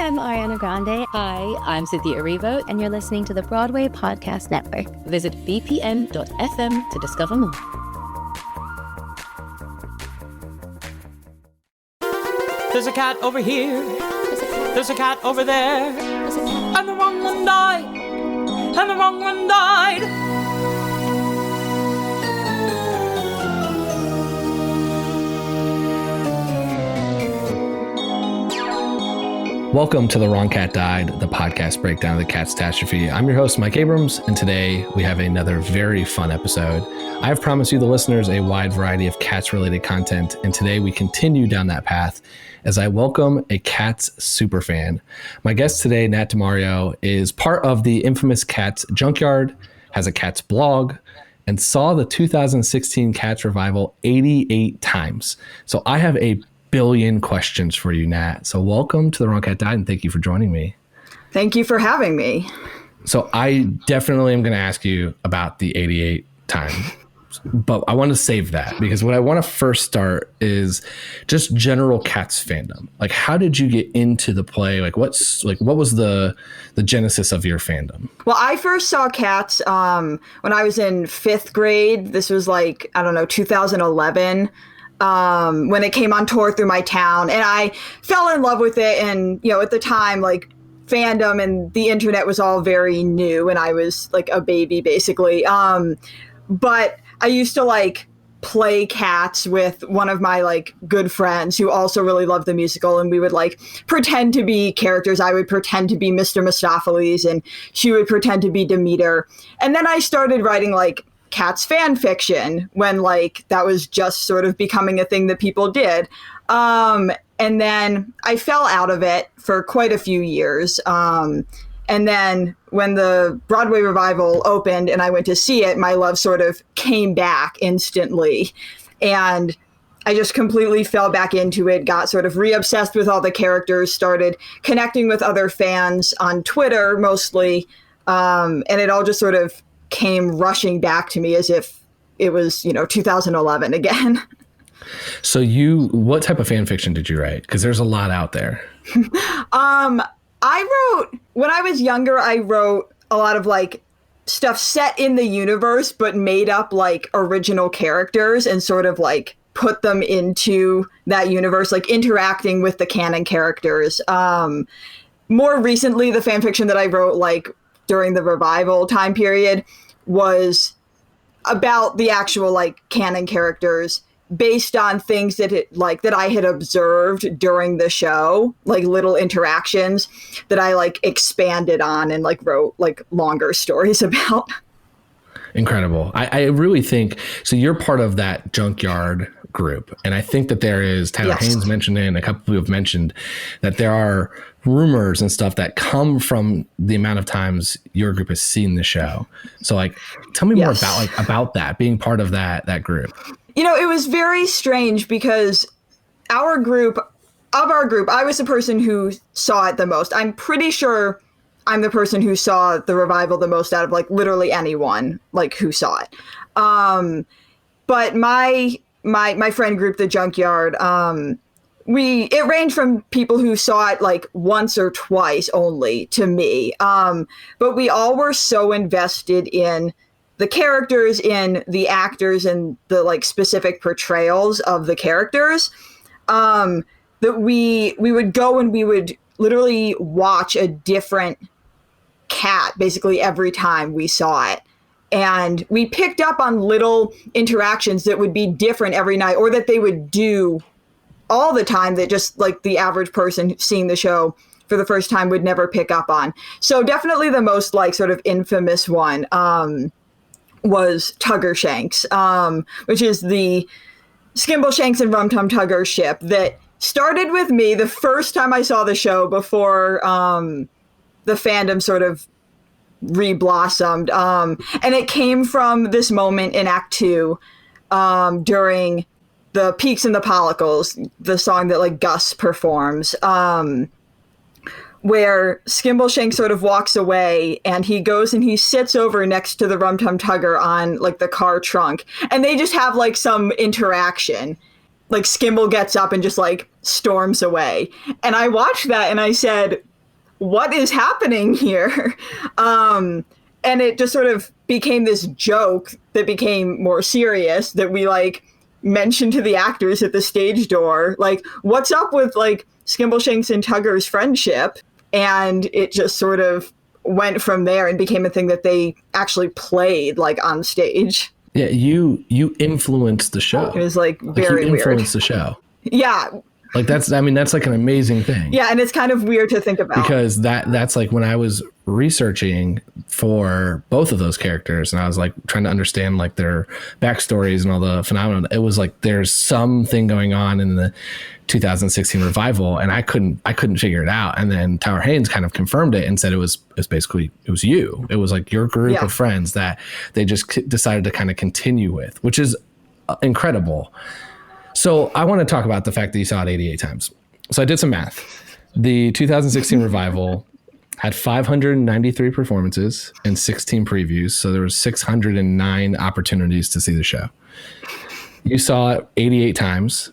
I'm Ariana Grande. Hi, I'm Cynthia Erivo. And you're listening to the Broadway Podcast Network. Visit bpn.fm to discover more. There's a cat over here. There's a cat over there. And the wrong one died. And the wrong one died. Welcome to The Wrong Cat Died, the podcast breakdown of the catastrophe. I'm your host, Mike Abrams, and today we have another very fun episode. I have promised you, the listeners, a wide variety of Cats-related content, and today we continue down that path as I welcome a Cats superfan. My guest today, Nat DiMario, is part of the infamous Cats Junkyard, has a Cats blog, and saw the 2016 Cats revival 88 times. So I have a billion questions for you, Nat. So welcome to The Wrong Cat Died, and thank you for joining me. Thank you for having me. So I definitely am going to ask you about the 88 time, but I want to save that because what I want to first start is just general Cats fandom. Like, how did you get into the play? What was the genesis of your fandom? Well, I first saw Cats when I was in 5th grade. This was 2011. When it came on tour through my town, and I fell in love with it. And, at the time, fandom and the internet was all very new, and I was a baby basically. But I used to play Cats with one of my good friends who also really loved the musical, and we would pretend to be characters. I would pretend to be Mr. Mistopheles, and she would pretend to be Demeter. And then I started writing Cats fan fiction when that was just sort of becoming a thing that people did. And then I fell out of it for quite a few years. And then when the Broadway revival opened and I went to see it, my love sort of came back instantly. And I just completely fell back into it, got sort of re-obsessed with all the characters, started connecting with other fans on Twitter mostly. And it all just sort of came rushing back to me as if it was, 2011 again. So what type of fan fiction did you write? Because there's a lot out there. When I was younger, I wrote a lot of stuff set in the universe, but made up original characters and sort of put them into that universe, interacting with the canon characters. More recently, the fan fiction that I wrote during the revival time period was about the actual canon characters based on things that that I had observed during the show, little interactions that I expanded on and wrote longer stories about. Incredible. I really think so. You're part of that Junkyard group, and I think that there is Tyler Haynes mentioned it, and a couple people have mentioned that there are rumors and stuff that come from the amount of times your group has seen the show. So tell me more about that, being part of that group. It was very strange because our group, I was the person who saw it the most. I'm pretty sure I'm the person who saw the revival the most out of literally anyone who saw it. But my friend group, the Junkyard, it ranged from people who saw it once or twice only to me. But we all were so invested in the characters, in the actors, and the specific portrayals of the characters, that we would go and we would literally watch a different cat basically every time we saw it. And we picked up on little interactions that would be different every night, or that they would do all the time that just the average person seeing the show for the first time would never pick up on. So definitely the most sort of infamous one was Tuggershanks, which is the Skimbleshanks and Rum Tum Tugger ship that started with me the first time I saw the show before the fandom sort of re-blossomed. And it came from this moment in Act 2 during the Peaks and the Pollicles, the song that Gus performs, where Skimbleshanks sort of walks away and he goes and he sits over next to the Rum Tum Tugger on the car trunk, and they just have some interaction. Skimble gets up and just storms away. And I watched that and I said, what is happening here? And it just sort of became this joke that became more serious, that we like mentioned to the actors at the stage door, like, what's up with like Skimbleshanks and Tugger's friendship? And it just sort of went from there and became a thing that they actually played like on stage. Yeah, you influenced the show. It was like very you weird. influenced the show. Yeah. Like that's like an amazing thing. Yeah, and it's kind of weird to think about. Because that's like when I was researching for both of those characters and I was like trying to understand like their backstories and all the phenomena, it was like there's something going on in the 2016 revival and I couldn't figure it out. And then Tower Haynes kind of confirmed it and said it was you. It was like your group of friends that they just decided to kind of continue with, which is incredible. So I want to talk about the fact that you saw it 88 times. So I did some math. The 2016 revival had 593 performances and 16 previews. So there was 609 opportunities to see the show. You saw it 88 times.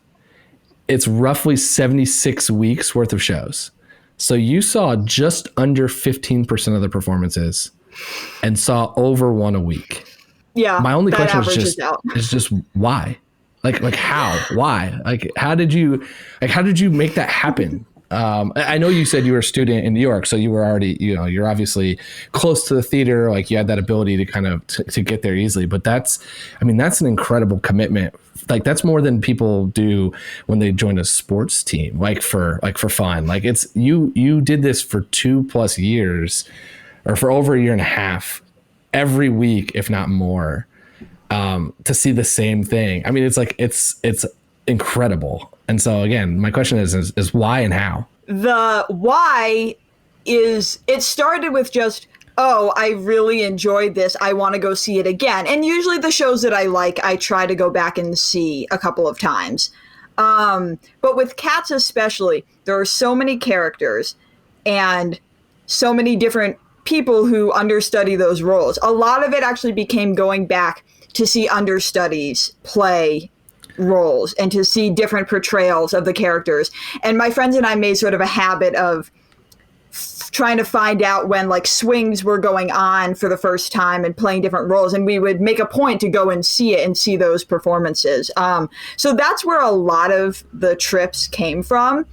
It's roughly 76 weeks worth of shows. So you saw just under 15% of the performances and saw over one a week. Yeah. My only question is just why? Like how? Why? Like how did you make that happen? I know you said you were a student in New York, so you were already, you're obviously close to the theater. Like you had that ability to kind of to get there easily. But that's an incredible commitment. Like that's more than people do when they join a sports team, like for fun. Like it's you did this for 2+ years, or for over a year and a half, every week, if not more. To see the same thing. I mean, it's like, it's incredible. And so again, my question is why and how? The why is, it started with just, oh, I really enjoyed this. I want to go see it again. And usually the shows that I like, I try to go back and see a couple of times. But with Cats especially, there are so many characters and so many different people who understudy those roles. A lot of it actually became going back to see understudies play roles and to see different portrayals of the characters. And my friends and I made sort of a habit of trying to find out when like swings were going on for the first time and playing different roles. And we would make a point to go and see it and see those performances. So that's where a lot of the trips came from.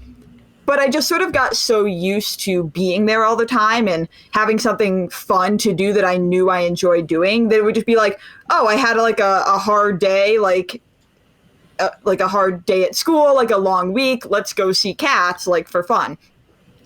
But I just sort of got so used to being there all the time and having something fun to do that I knew I enjoyed doing, that it would just be like, oh, I had like a hard day, like a hard day at school, like a long week. Let's go see Cats, like for fun.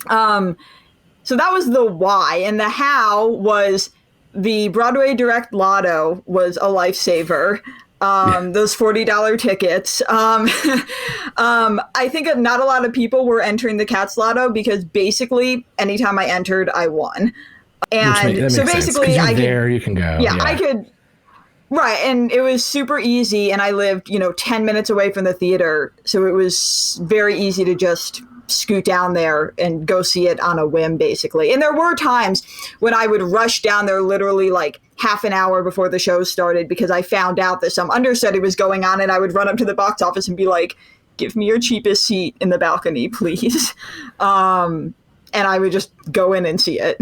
So that was the why. And the how was the Broadway Direct Lotto was a lifesaver. Those $40 tickets. I think not a lot of people were entering the Cats Lotto because basically anytime I entered, I won. And so basically you can go. Yeah, I could. Right. And it was super easy. And I lived, 10 minutes away from the theater. So it was very easy to just scoot down there and go see it on a whim, basically. And there were times when I would rush down there literally like half an hour before the show started because I found out that some understudy was going on, and I would run up to the box office and be like, give me your cheapest seat in the balcony, please. And I would just go in and see it.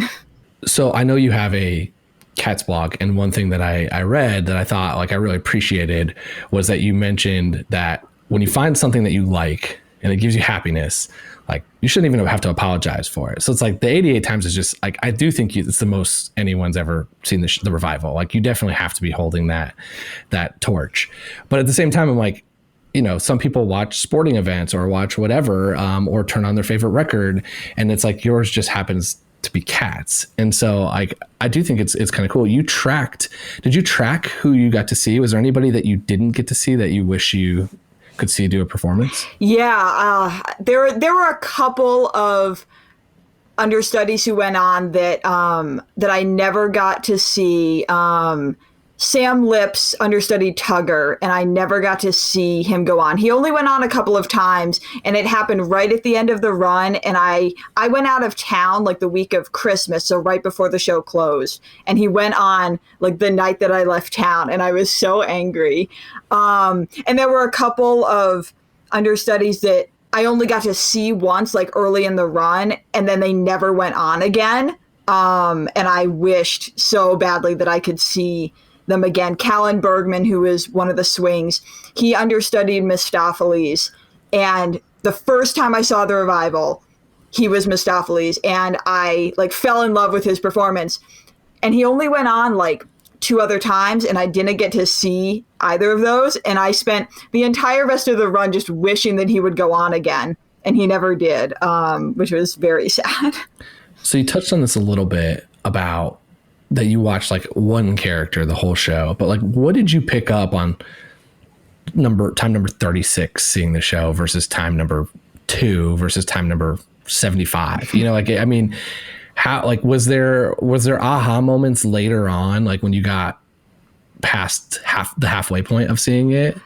So I know you have a Cats blog, and one thing that I read that I thought like I really appreciated was that you mentioned that when you find something that you like and it gives you happiness, like you shouldn't even have to apologize for it. So it's like the 88 times is just like, I do think it's the most anyone's ever seen the revival. Like you definitely have to be holding that torch. But at the same time, I'm like, some people watch sporting events or watch whatever, or turn on their favorite record, and it's like yours just happens to be Cats. And so I do think it's kind of cool. Did you track who you got to see? Was there anybody that you didn't get to see that you wish you could see do a performance? Yeah, there were a couple of understudies who went on that I never got to see. Sam Lips understudied Tugger, and I never got to see him go on. He only went on a couple of times, and it happened right at the end of the run. And I went out of town like the week of Christmas, so right before the show closed. And he went on like the night that I left town, and I was so angry. And there were a couple of understudies that I only got to see once, like early in the run, and then they never went on again. And I wished so badly that I could see them again. Callan Bergman, who is one of the swings, he understudied Mistopheles. And the first time I saw the revival, he was Mistopheles, and I like fell in love with his performance. And he only went on like 2 other times, and I didn't get to see either of those. And I spent the entire rest of the run just wishing that he would go on again, and he never did, which was very sad. So you touched on this a little bit about that you watched like one character the whole show, but like what did you pick up on time number 36 seeing the show versus time number 2 versus time number 75? You know, like, I mean, how, like, was there aha moments later on, like when you got past the halfway point of seeing it?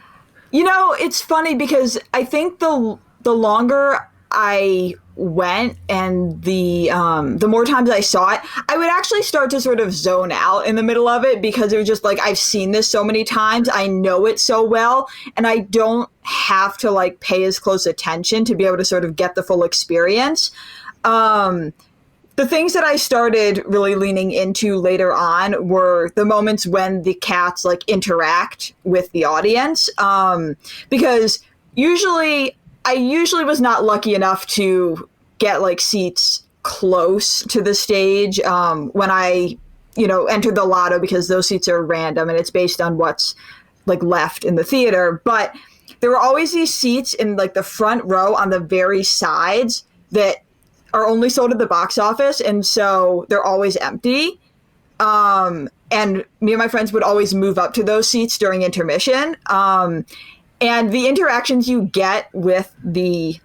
You know, it's funny because I think the longer I went and the more times I saw it, I would actually start to sort of zone out in the middle of it, because it was just like, I've seen this so many times, I know it so well, and I don't have to like pay as close attention to be able to sort of get the full experience. The things that I started really leaning into later on were the moments when the cats like interact with the audience, because I usually was not lucky enough to get like seats close to the stage when I, entered the lotto, because those seats are random and it's based on what's like left in the theater. But there were always these seats in like the front row on the very sides that are only sold at the box office, and so they're always empty. And me and my friends would always move up to those seats during intermission. And the interactions you get with the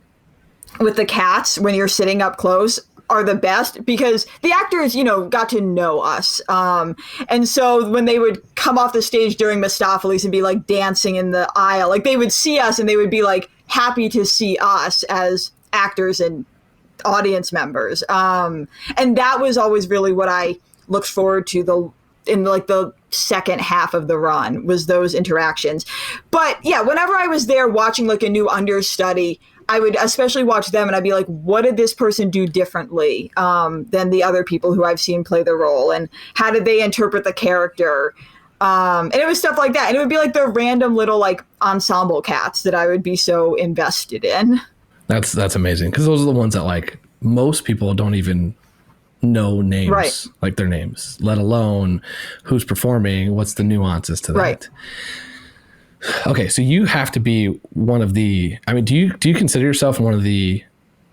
cats when you're sitting up close are the best, because the actors, got to know us. And so when they would come off the stage during Mistopheles and be like dancing in the aisle, like they would see us and they would be like happy to see us as actors and audience members. And that was always really what I looked forward to in the second half of the run, was those interactions. But yeah, whenever I was there watching like a new understudy, I would especially watch them and I'd be like, what did this person do differently than the other people who I've seen play the role? And how did they interpret the character? And it was stuff like that. And it would be like the random little like ensemble cats that I would be so invested in. That's amazing, because those are the ones that like most people don't even know names, right, like their names, let alone who's performing, what's the nuances to that. Right. Okay, so you have to be one of the, I mean, do you consider yourself one of the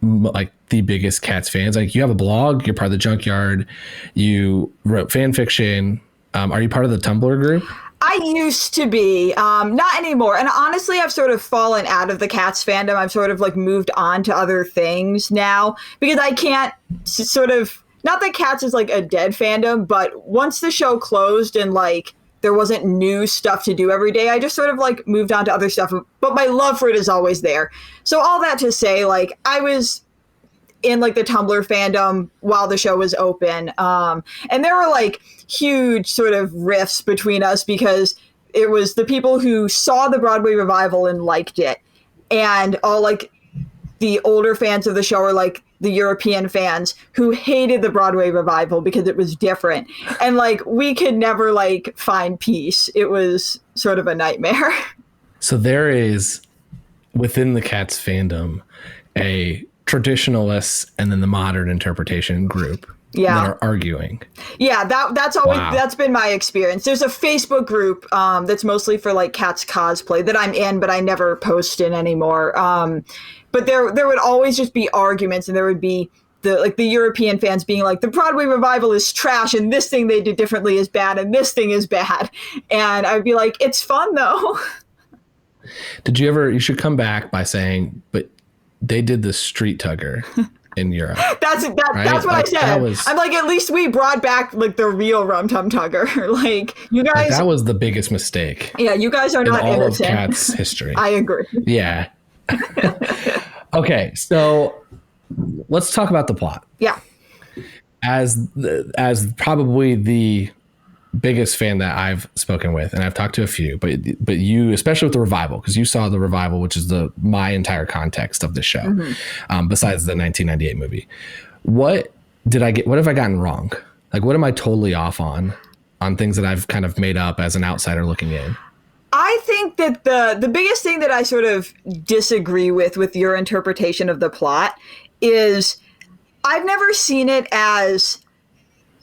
like the biggest Cats fans? Like, you have a blog, you're part of the Junkyard, you wrote fan fiction. Are you part of the Tumblr group? I used to be, not anymore. And honestly, I've sort of fallen out of the Cats fandom. I've sort of like moved on to other things now, because I can't sort of, not that Cats is like a dead fandom, but once the show closed and like there wasn't new stuff to do every day, I just sort of like moved on to other stuff. But my love for it is always there. So all that to say, like, I was in like the Tumblr fandom while the show was open. And there were like huge sort of rifts between us, because it was the people who saw the Broadway revival and liked it, and all like the older fans of the show, are like the European fans who hated the Broadway revival because it was different. And like, we could never like find peace. It was sort of a nightmare. So there is, within the Cats fandom, a traditionalists and then the modern interpretation group that are arguing. Yeah, that's always, that's been my experience. There's a Facebook group that's mostly for like Cats cosplay that I'm in, but I never post in anymore. But there would always just be arguments, and there would be the European fans being like, the Broadway revival is trash, and this thing they did differently is bad, and this thing is bad. And I'd be like, it's fun though. You should come back by saying, but they did the street tugger in Europe. That's what I said. I'm like, at least we brought back like the real Rum Tum Tugger. Like, you guys, that was the biggest mistake. Yeah, you guys are not innocent. In all of Cats history. I agree. Yeah. Okay, so let's talk about the plot. Yeah. As probably the biggest fan that I've spoken with, and I've talked to a few, but you, especially with the revival, because you saw the revival, which is my entire context of the show, besides the 1998 movie. What have I gotten wrong? Like, what am I totally off on things that I've kind of made up as an outsider looking in? I think that the biggest thing that I sort of disagree with your interpretation of the plot is I've never seen it as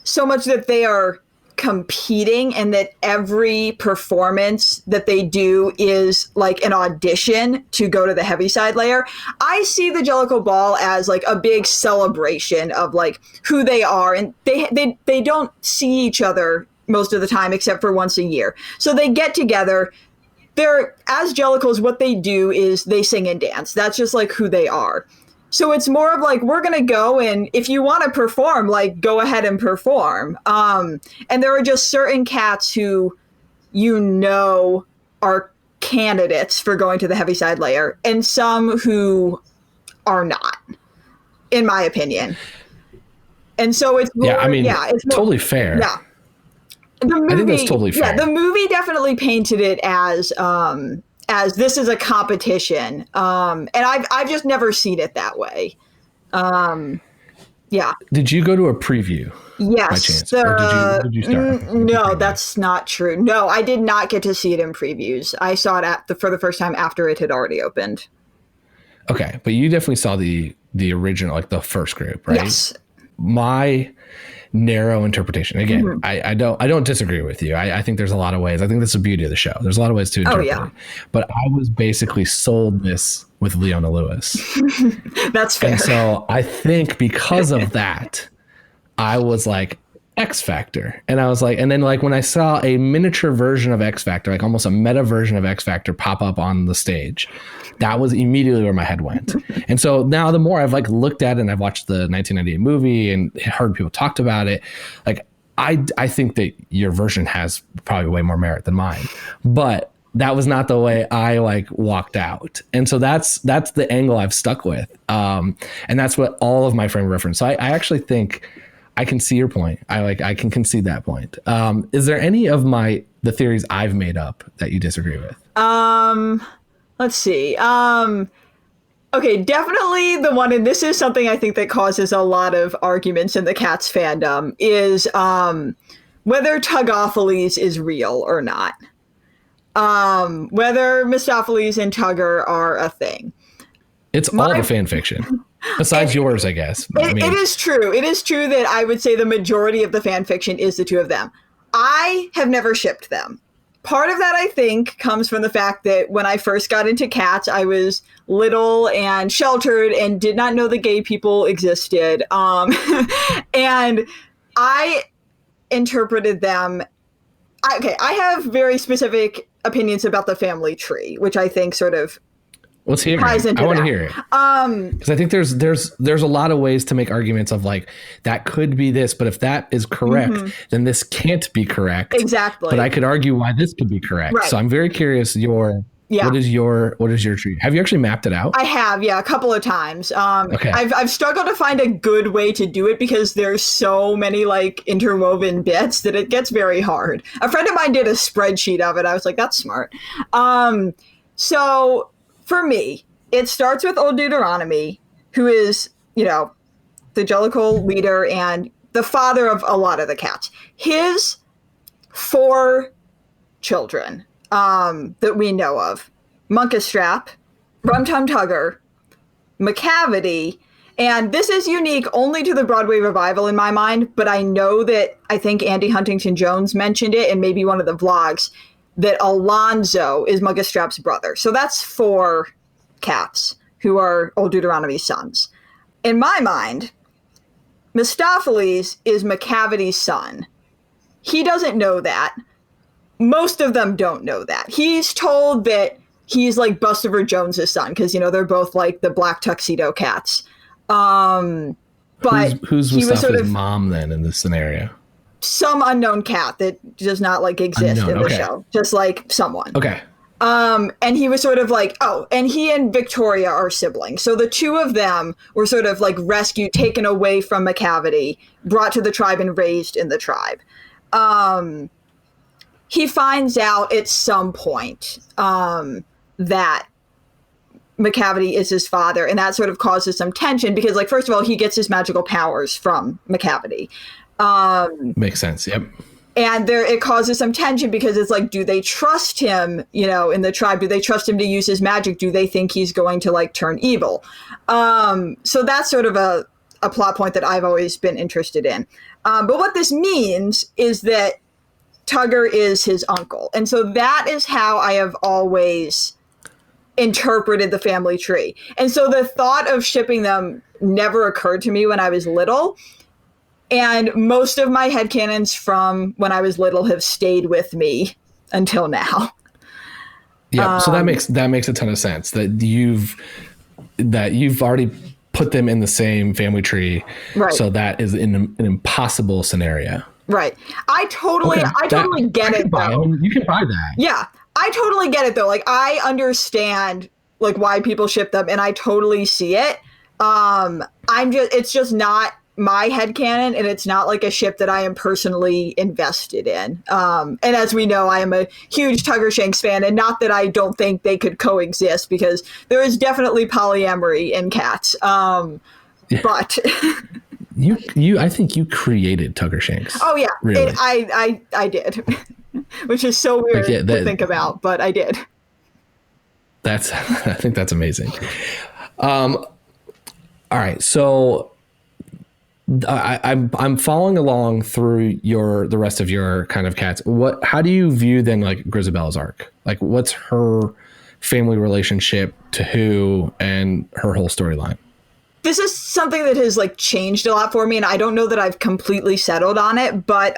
so much that they are competing and that every performance that they do is like an audition to go to the Heaviside Layer. I see the Jellicle Ball as like a big celebration of like who they are, and they don't see each other most of the time except for once a year. So they get together. They're, as Jellicles, what they do is they sing and dance. That's just like who they are. So it's more of like, we're going to go, and if you want to perform, like, go ahead and perform. And there are just certain cats who, are candidates for going to the Heaviside Layer, and some who are not, in my opinion. And so it's more, it's more, totally fair. Yeah. The movie, I think that's totally fair. Yeah, the movie definitely painted it as this is a competition, and I've just never seen it that way. Yeah. Did you go to a preview? Yes. By chance? Or did you start? No, that's not true. No, I did not get to see it in previews. I saw it for the first time after it had already opened. Okay, but you definitely saw the original, like the first group, right? Yes. My narrow interpretation. Again, I don't disagree with you. I think there's a lot of ways. I think that's the beauty of the show. There's a lot of ways to interpret it. But I was basically sold this with Leona Lewis. That's fair. And so I think because of that, I was like, X Factor. And I was like, and then like when I saw a miniature version of X Factor, like almost a meta version of X Factor pop up on the stage, that was immediately where my head went. And so now the more I've like looked at it and I've watched the 1998 movie and heard people talked about it, like I think that your version has probably way more merit than mine, but that was not the way I like walked out. And so that's the angle I've stuck with. And that's what all of my frame of reference. So I actually think I can see your point. I can concede that point. Is there any of the theories I've made up that you disagree with? Let's see. Okay, definitely the one, and this is something I think that causes a lot of arguments in the Cats fandom, is whether Tuggophiles is real or not. Whether Mistopheles and Tugger are a thing. It's all the fan fiction. Besides yours, I guess. It is true. It is true that I would say the majority of the fan fiction is the two of them. I have never shipped them. Part of that, I think, comes from the fact that when I first got into Cats, I was little and sheltered and did not know that gay people existed. And I interpreted them. I have very specific opinions about the family tree, which I think sort of Let's hear it. I want to hear it. Because I think there's a lot of ways to make arguments of like, that could be this, but if that is correct, then this can't be correct. Exactly. But I could argue why this could be correct. Right. So I'm very curious what is your tree? Have you actually mapped it out? I have, a couple of times. Okay. I've struggled to find a good way to do it because there's so many like interwoven bits that it gets very hard. A friend of mine did a spreadsheet of it. I was like, that's smart. So for me, it starts with Old Deuteronomy, who is, the Jellicle leader and the father of a lot of the cats. His 4 children that we know of: Munkustrap, Rum Tum Tugger, Macavity, and this is unique only to the Broadway revival in my mind, but I think Andy Huntington Jones mentioned it in maybe one of the vlogs, that Alonzo is Munkustrap's brother. So that's 4 cats who are Old Deuteronomy's sons. In my mind, Mistopheles is Macavity's son. He doesn't know that. Most of them don't know that. He's told that he's like Bustaver Jones's son because, they're both like the black tuxedo cats. But who's Mistopheles' mom then in this scenario? Some unknown cat that does not like exist in the show, just like someone. Okay. And he was sort of like, and he and Victoria are siblings. So the two of them were sort of like rescued, taken away from Macavity, brought to the tribe and raised in the tribe. he finds out at some point that Macavity is his father, and that sort of causes some tension because, like, first of all, he gets his magical powers from Macavity. Makes sense. Yep. And it causes some tension because it's like, do they trust him, you know, in the tribe? Do they trust him to use his magic? Do they think he's going to, like, turn evil? So that's sort of a plot point that I've always been interested in. But what this means is that Tugger is his uncle. And so that is how I have always interpreted the family tree. And so the thought of shipping them never occurred to me when I was little. And most of my headcanons from when I was little have stayed with me until now. Yeah, so that makes a ton of sense that you've already put them in the same family tree. Right. So that is an impossible scenario. Right. I totally get it though. You can buy that. Yeah. I totally get it though. Like, I understand like why people ship them and I totally see it. It's just not my headcanon, and it's not like a ship that I am personally invested in. And as we know, I am a huge Tuggershanks fan, and not that I don't think they could coexist, because there is definitely polyamory in cats. But I think you created Tuggershanks. Oh yeah, really? I did, which is so weird to think about, but I did. I think that's amazing. All right, so I'm following along through the rest of your kind of cats. How do you view then like Grisabella's arc? Like, what's her family relationship to who and her whole storyline? This is something that has like changed a lot for me, and I don't know that I've completely settled on it, but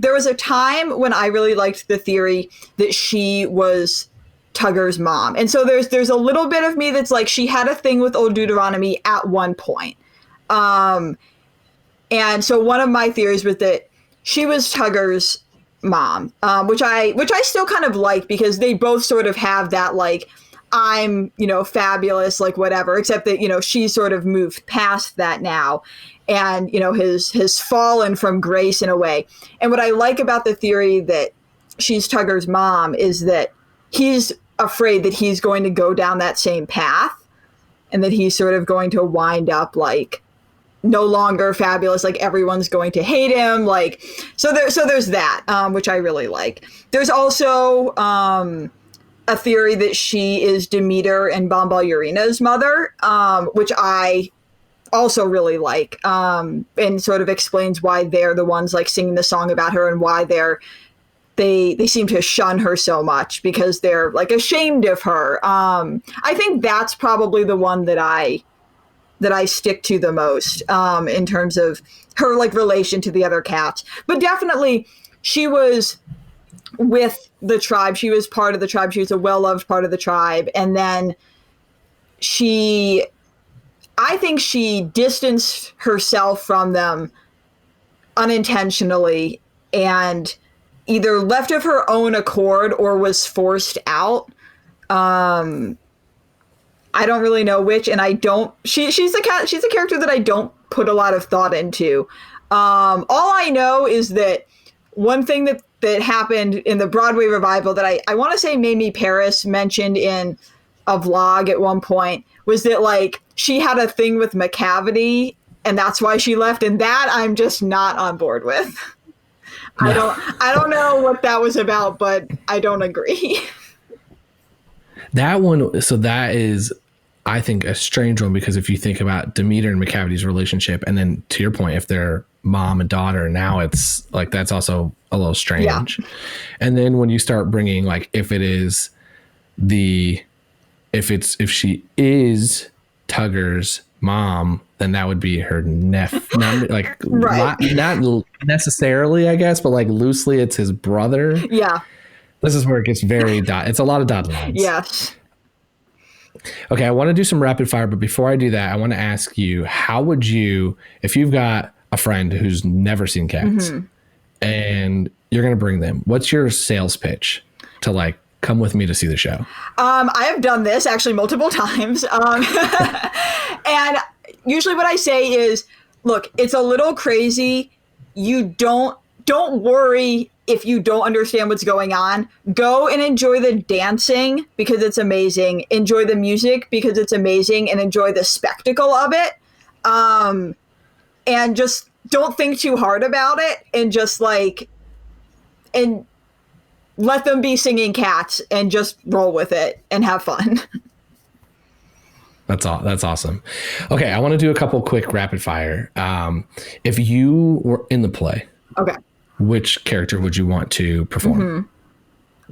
there was a time when I really liked the theory that she was Tugger's mom. And so there's a little bit of me that's like, she had a thing with Old Deuteronomy at one point. And so one of my theories was that she was Tugger's mom, which I still kind of like, because they both sort of have that, like, I'm, you know, fabulous, like whatever, except that, you know, she sort of moved past that now and, you know, has fallen from grace in a way. And what I like about the theory that she's Tugger's mom is that he's afraid that he's going to go down that same path and that he's sort of going to wind up like no longer fabulous, like everyone's going to hate him, like so there's that, which I really like. There's also a theory that she is Demeter and Bombalurina's mother, which I also really like, and sort of explains why they're the ones like singing the song about her and why they seem to shun her so much because they're like ashamed of her. I think that's probably the one that I stick to the most, in terms of her like relation to the other cats. But definitely she was with the tribe. She was part of the tribe. She was a well-loved part of the tribe. And then I think she distanced herself from them unintentionally and either left of her own accord or was forced out. I don't really know which, and she's a character that I don't put a lot of thought into. All I know is that one thing that happened in the Broadway revival that I want to say Mamie Paris mentioned in a vlog at one point was that like she had a thing with Macavity and that's why she left, and that I'm just not on board with. I don't know what that was about, but I don't agree. That one, so that is, I think, a strange one, because if you think about Demeter and Macavity's relationship, and then to your point, if they're mom and daughter, now it's like, that's also a little strange. Yeah. And then when you start bringing, like, if she is Tugger's mom, then that would be her nephew, like, right. not necessarily, I guess, but like loosely it's his brother. Yeah. This is where it gets very it's a lot of dotted lines. Yes. Okay, I want to do some rapid fire, but before I do that, I want to ask you, how would you, if you've got a friend who's never seen cats, mm-hmm. and you're going to bring them, what's your sales pitch to like come with me to see the show? I have done this actually multiple times. And usually what I say is, look, it's a little crazy. You don't worry if you don't understand what's going on, go and enjoy the dancing because it's amazing. Enjoy the music because it's amazing, and enjoy the spectacle of it. And just don't think too hard about it, and just like, and let them be singing cats and just roll with it and have fun. That's all. That's awesome. Okay. I want to do a couple quick rapid fire. If you were in the play, Okay. which character would you want to perform?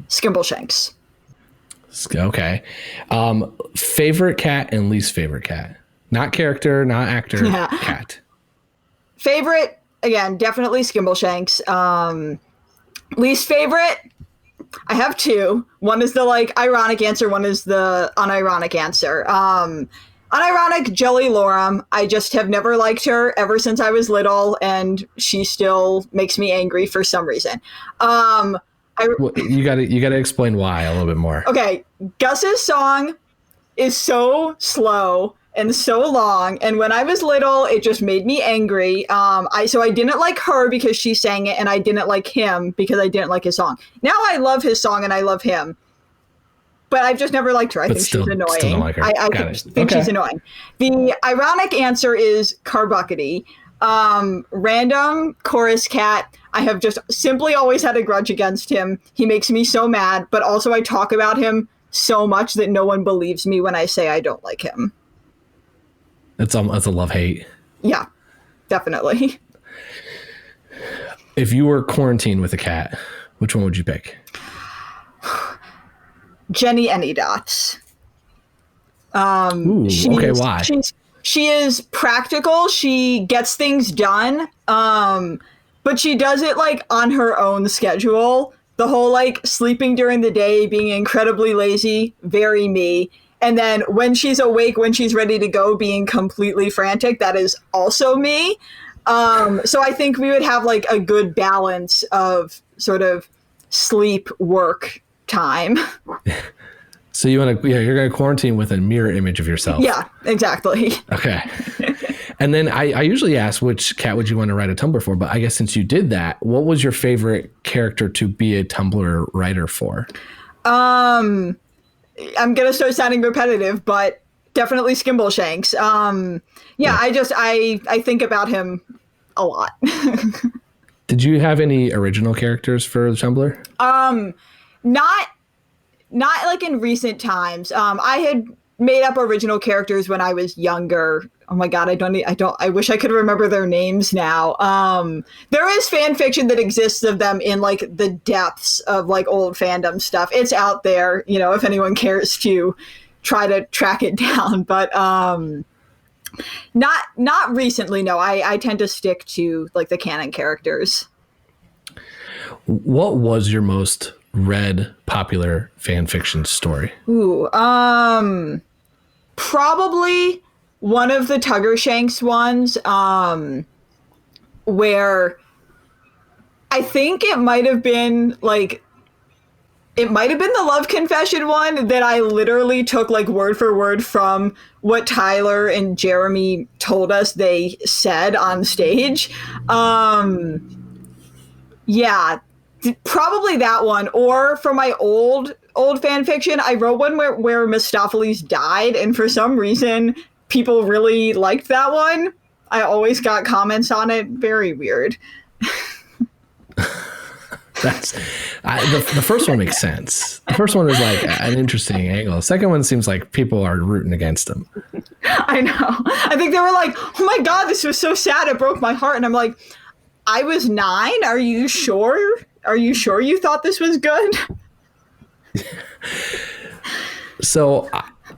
Skimbleshanks. Okay. Favorite cat and least favorite cat? Not character, not actor, Yeah. cat. Favorite, again, definitely Skimbleshanks. Least favorite, I have two. One is the like ironic answer, one is the unironic answer. Unironic, Jelly Loram. I just have never liked her ever since I was little, and she still makes me angry for some reason. Well, you gotta explain why a little bit more. Okay, Gus's song is so slow and so long, and when I was little, it just made me angry. So I didn't like her because she sang it, and I didn't like him because I didn't like his song. Now I love his song and I love him, but I've just never liked her. I think she's annoying. Still don't like her. I think she's annoying. The ironic answer is Carbuckety. Random chorus cat. I have just simply always had a grudge against him. He makes me so mad, but also I talk about him so much that no one believes me when I say I don't like him. It's a love-hate. Yeah, definitely. If you were quarantined with a cat, which one would you pick? Jenny Anydots. Ooh, okay, why? She is practical. She gets things done, but she does it like on her own schedule. The whole like sleeping during the day, being incredibly lazy, very me. And then when she's awake, when she's ready to go, being completely frantic, that is also me. So I think we would have like a good balance of sort of sleep work time. So you're going to quarantine with a mirror image of yourself. Yeah, exactly. Okay. And then I usually ask which cat would you want to write a Tumblr for, but I guess since you did that, what was your favorite character to be a Tumblr writer for? I'm going to start sounding repetitive, but definitely Skimbleshanks. I think about him a lot. Did you have any original characters for Tumblr? Not like in recent times. I had made up original characters when I was younger. Oh my God, I wish I could remember their names now. There is fan fiction that exists of them in like the depths of like old fandom stuff. It's out there, if anyone cares to try to track it down, but not recently. No, I tend to stick to like the canon characters. What was your most read popular fan fiction story? Ooh, probably one of the Tuggershanks ones, where I think it might have been the love confession one that I literally took like word for word from what Tyler and Jeremy told us they said on stage. Yeah, probably that one. Or for my old fan fiction, I wrote one where Mistopheles died, and for some reason people really liked that one. I always got comments on it. Very weird. The first one makes sense. The first one is like an interesting angle. The second one seems like people are rooting against him. I know. I think they were like, oh my God, this was so sad. It broke my heart. And I'm like, I was 9. Are you sure? Are you sure you thought this was good? So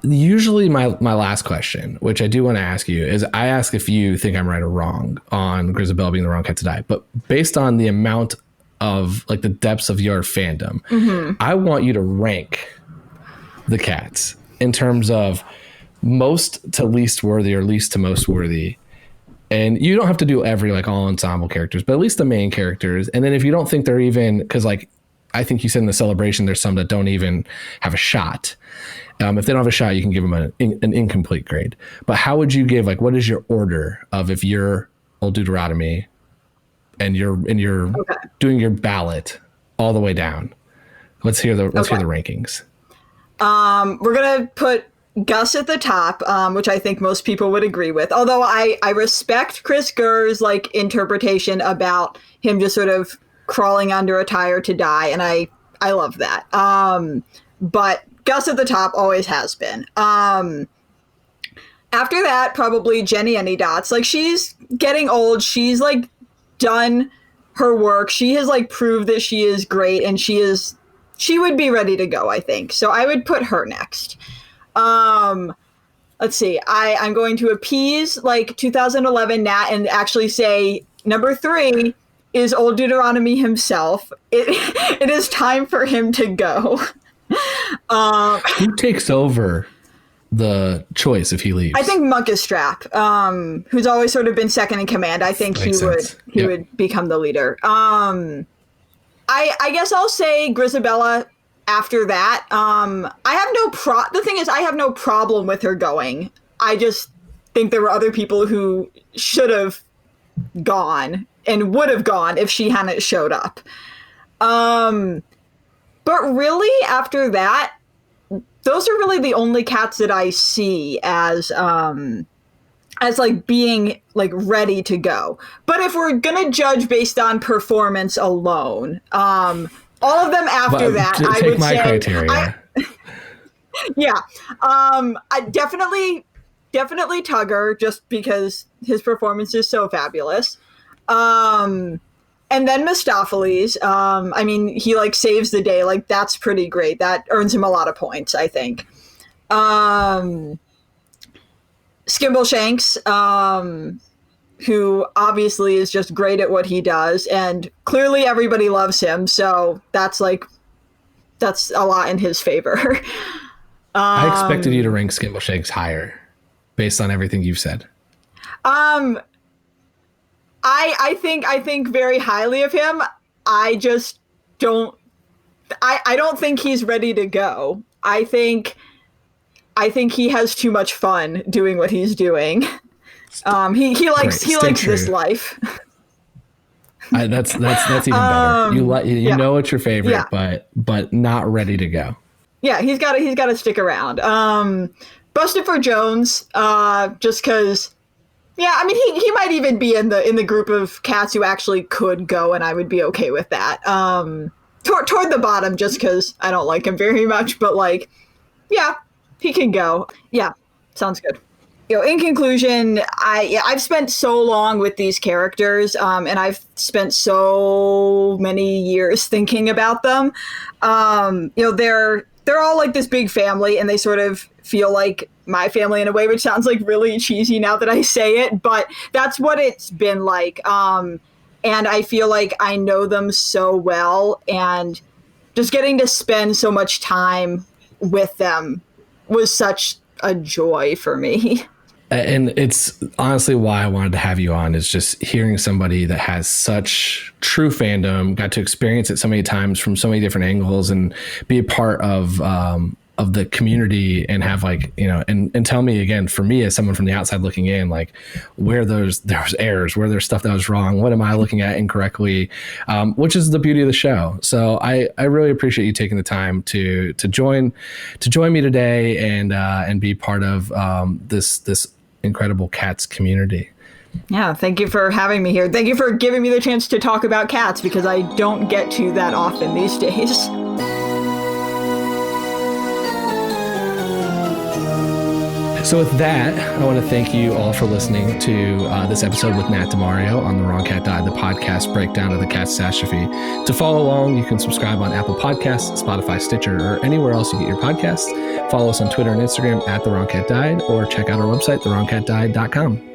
usually my last question, which I do want to ask you, is I ask if you think I'm right or wrong on Grisabelle being the wrong cat to die. But based on the amount of like the depths of your fandom, I want you to rank the cats in terms of most to least worthy or least to most worthy. And you don't have to do every like all ensemble characters, but at least the main characters. And then if you don't think they're even, because like I think you said in the celebration, there's some that don't even have a shot. If they don't have a shot, you can give them an incomplete grade. But how would you give, like, what is your order of if you're Old Deuteronomy and you're okay, doing your ballot? all the way down. Let's hear the rankings. We're gonna put Gus at the top, which I think most people would agree with. Although I respect Chris Gurr's like interpretation about him just sort of crawling under a tire to die, and I love that. But Gus at the top always has been. After that, probably Jenny Anydots. Like, she's getting old. She's like done her work. She has like proved that she is great, and she would be ready to go, I think. So I would put her next. Let's see. I'm going to appease like 2011 Nat and actually say number 3 is Old Deuteronomy himself. It is time for him to go. Who takes over the choice if he leaves? I think Munkustrap, who's always sort of been second in command. I think he would become the leader. I guess I'll say Grisabella after that. The thing is, I have no problem with her going. I just think there were other people who should have gone and would have gone if she hadn't showed up. But really, after that, those are really the only cats that I see as like being like ready to go. But if we're gonna judge based on performance alone, all of them after that, I would say criteria. I definitely Tugger, just because his performance is so fabulous. And then Mistopheles, I mean, he like saves the day. Like, that's pretty great. That earns him a lot of points, I think. Skimbleshanks, who obviously is just great at what he does, and clearly everybody loves him. So that's a lot in his favor. I expected you to rank Skimbleshanks higher based on everything you've said. I think very highly of him. I just don't. I don't think he's ready to go. I think he has too much fun doing what he's doing. He likes this life. That's even better. You know it's your favorite, but not ready to go. Yeah, he's got to stick around. Busted for Jones, just because. Yeah, I mean, he might even be in the group of cats who actually could go, and I would be okay with that. Toward the bottom, just because I don't like him very much, but like, yeah, he can go. Yeah, sounds good. In conclusion, I've spent so long with these characters, and I've spent so many years thinking about them. They're all like this big family, and they sort of feel like my family in a way, which sounds like really cheesy now that I say it, but that's what it's been like. And I feel like I know them so well, and just getting to spend so much time with them was such a joy for me. And it's honestly why I wanted to have you on, is just hearing somebody that has such true fandom, got to experience it so many times from so many different angles, and be a part of the community, and have like, and tell me again, for me as someone from the outside looking in, like where there was errors, where there's stuff that was wrong, what am I looking at incorrectly, which is the beauty of the show. So I really appreciate you taking the time to join me today and be part of this incredible cats community. Yeah, thank you for having me here. Thank you for giving me the chance to talk about cats, because I don't get to that often these days. So with that, I want to thank you all for listening to this episode with Nat DiMario on The Wrong Cat Died, the podcast breakdown of the catastrophe. To follow along, you can subscribe on Apple Podcasts, Spotify, Stitcher, or anywhere else you get your podcasts. Follow us on Twitter and Instagram at The Wrong Cat Died, or check out our website, thewrongcatdied.com.